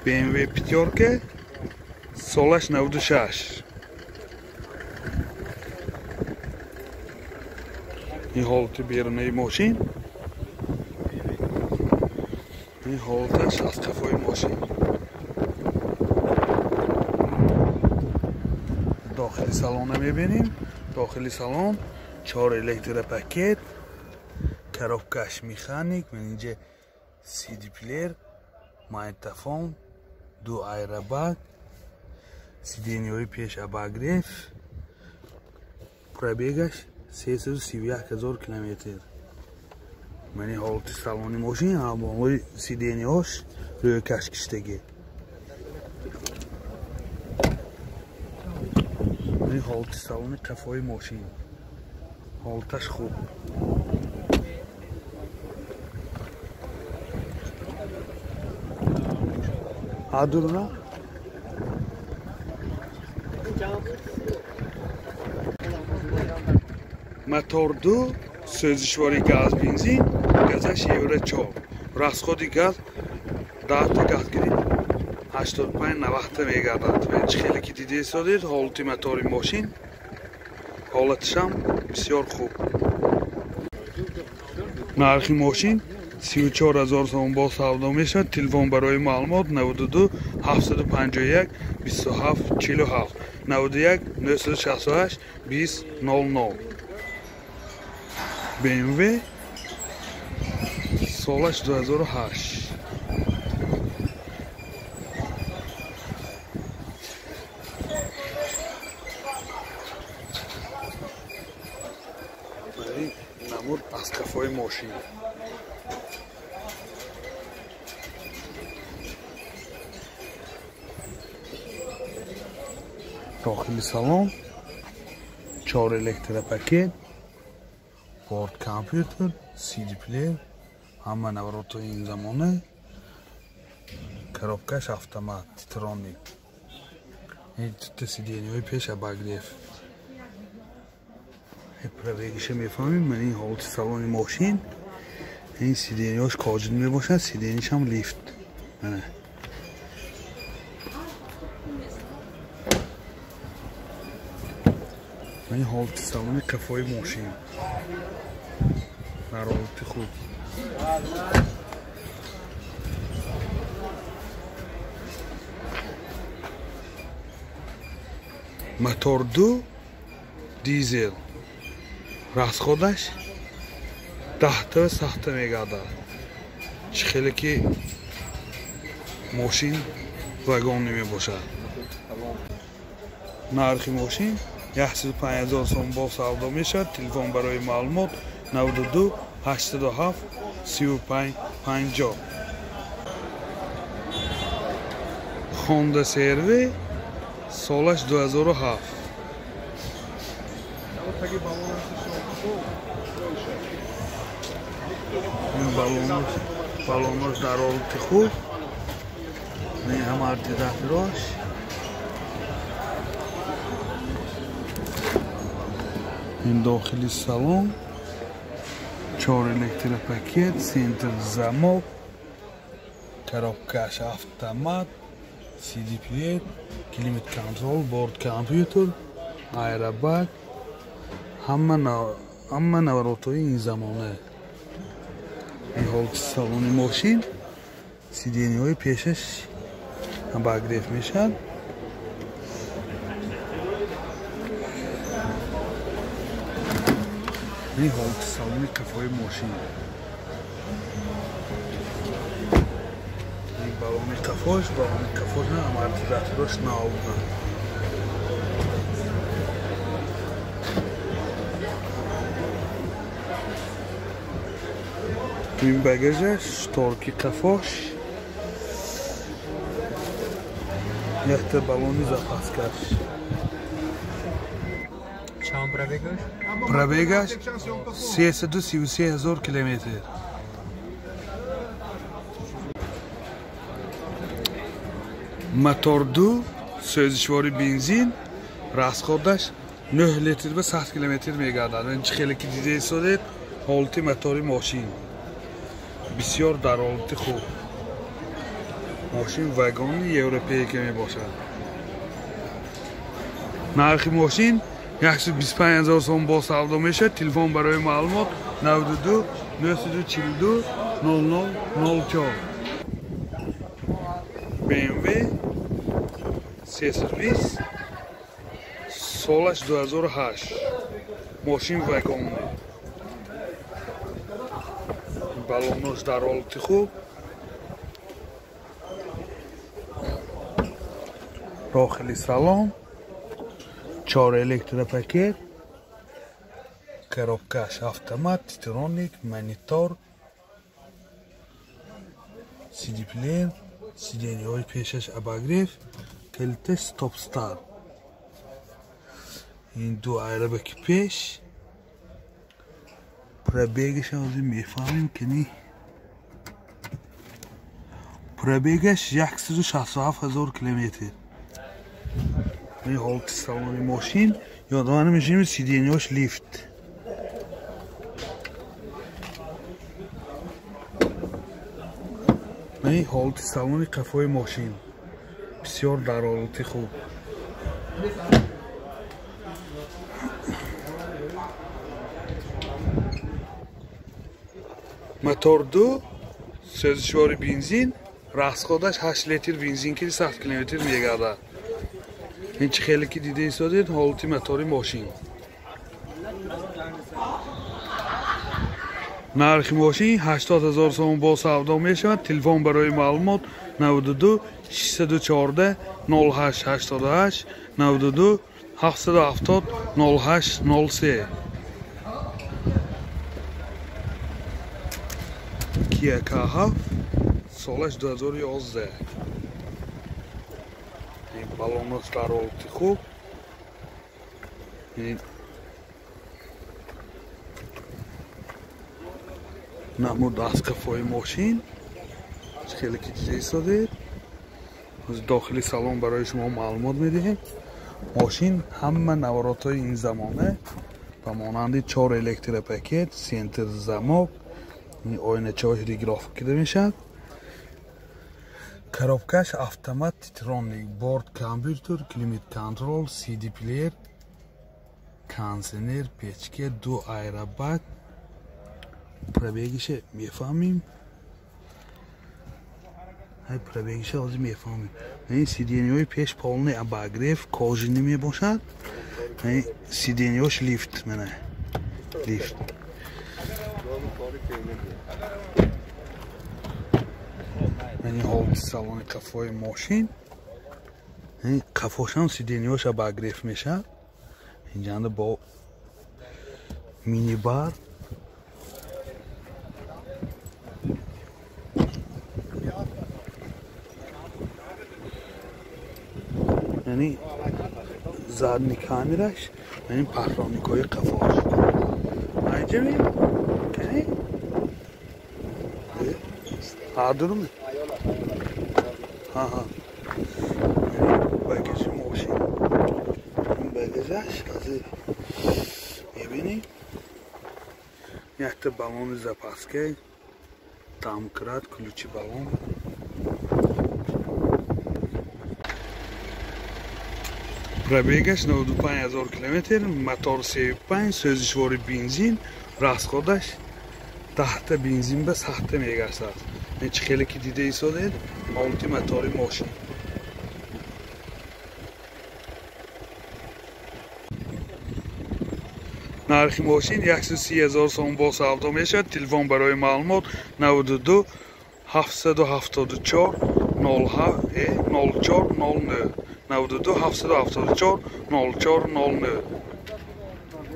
BMW пятерка, солаш 96. این حالت بیرونی ماشین، این حالتش از کفای ماشین. داخلی سالن میبینیم. داخلی سالن 4 الکتر پاکت، коробкаш механик، من اینجا CD پلیر، مایتافون، 2 ایربگ، سیدینیوی پیش اباگریف، پرابیگش 331,000 کیلومتر. من این حالت سالن ماشین همون سیدینیوش روی کشکشتگی. این حالت سالن کفای ماشین، حالتش خوب. Adurna мотор 2 سوزشواری گاز بنزین گازش یورو 4 расходи газ 10 تا газ гирид 85-90 та мегардад. мен хеле ки диде содид ҳолати мотори мошин ҳолатишам бисёр хуб. нархи мошин 34,000 сом бо савдо мешавад. телефон барои маълумот 92 751 27 47 91 968 20 00. BMW солаш 2008. این نمود از کفای ماشین. داخلی سالن 4 الکتر پاکت، بورد کامپیوتر، CD پلیر، همه نورات این زمانه، коробкаш автомат تیترونیک. این تو سیدینیوی پیش اباگریف. پرویگیش میفهمیم. من این حالت سالن ماشین، این سیدینیوش کاجد میباشد، سیدینیش هم لیفت. من این حالت سالن کفای ماشین در حالت خوب. мотор 2 دیزل، расходаш 10 تا 100 تا мегардад. خیلی که ماشین واگن نمیباشد. нархи ماشین 105,000 сом бо савдо мешавад. телефон барои маълумот 92 87 35 50. Honda CR-V солаш 2007. این балонаш дар ҳолати хуб. این ҳам артизатирош. این داخلی سالن 4 الکتر پاکت، سنتر замок، коробкаш автомат، CD плеер، климат контрол، борд компьютер, айрбаг. ҳама наворотҳои ин замона. ин ҳолати салони мошин, сидениҳои пешаш багриф мешавад. این حالت سالن کفای ماشین. این بالون کفاش نه امارتیزاتورش ناوبودن. این багажаш шторки кафош, якта балони запаскаш. Чанд пробегаш? Пробегаш 333,000 километр. мотор 2 сӯзишвори бензин, расходаш 9 литр ба 100 километр мегардад. ин хеле ки дида истодед ҳолати мотори мошин бисёр дар ҳолати хуб. ماشین واگن اروپایی که می باشد. نرخ ماشین 125,000 سوم با سودا میشه. تلفن برای معلومات 92 942 0004. BMW 320 سالش 2008 ماشین واگن. балонаш дар ҳолати хуб. дохили салон 4 электропакет, коробкаш автомат, титроник, монитор, CD плеер, сиденьёи пешаш обогрев, килиташ стоп старт. ин ду айрабаки пеш. пробегаш ҳозир мефаҳмем ки не пробегаш 167,000 километр. ин ҳолати салони мошин ёдовар мешавем сиденьёш лифт. ин ҳолати салони қафои мошин бисёр дар ҳолати хуб. мотор 2 сӯзишвори бензин, расходаш 8 литр бензин ки 100 км мегардад. ин чӣ хеле ки дида истодед ҳолати мотори мошин. нархи мошин 80,000 сом бо савдо мешавад. телефон барои маълумот 92 614 0888 92 770 0803. Kia K7 солаш 2011. ин балонаш дар ҳолати хуб. ин намуд аз қафои мошин чӣ хеле ки дида истодед. дохили салон барои шумо маълумот медиҳем. мошин ҳама наворотҳои ин замона ба монанди 4 электропакет, сентр замок, ойначаҳои регулировка кида мешавад. коробкаш автомат, титроник, борд компютер, климат контрол, CD плеер, кондиционер, печка, 2 айрабаг. пробегиша мефаҳмем. пробегиша ҳозир мефаҳмем. ин сиденьёи пеш полный обогрев кожини мебошад. сиденьёш лифт мана лифт. ин ҳолати салони қафои мошин. қафошам сиденьёш обогрев мешавад. инҷанда бо минибар яъни задни камераш яъни паҳроникҳои қафош аҷаби кане ҳардурум багажи мошин ин багажаш ҳозир мебинем. якта балони запаска, домкрат, ключи балон. пробегаш 95,000 км, мотор 3.5, сӯзишвори бензин, расходаш 10 бензин ба 100 мегашад. ин чӣ хеле ки дида истодед ҳолати мотори мошин. нархи мошин 130,000 сом бо савдо мешавад. телефон барои маълумот 92 774 0400 92 774 0400.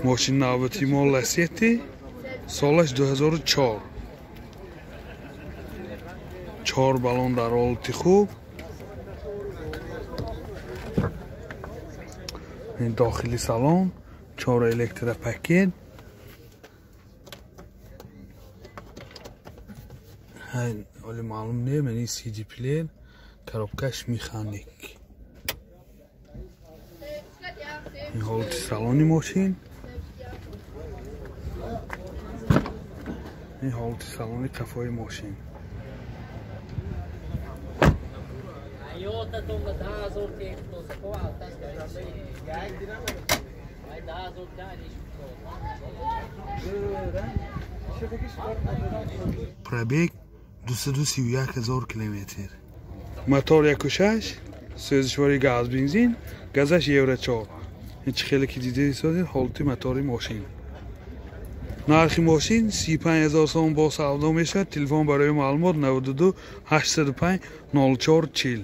мошин навбати мо Lacetti солаш 2004. 4 балон дар ҳолати хуб. ин дохили салон 4 электропакет. оли маълум не мани CD плеер, коробкаш механик. ин ҳолати салони мошин. ин ҳолати салони қафои мошин. پرابیگ 231,000 کیلومتر. موتور 1.6 سوزشواری گاز بنزین گازش یورو 4. هیچ خیلی که دیده سازید حالتی موتوری ماشین. نرخ ماشین 35,000 سوم با سودا میشه. تلفن برای معلومات 92 805 04 40.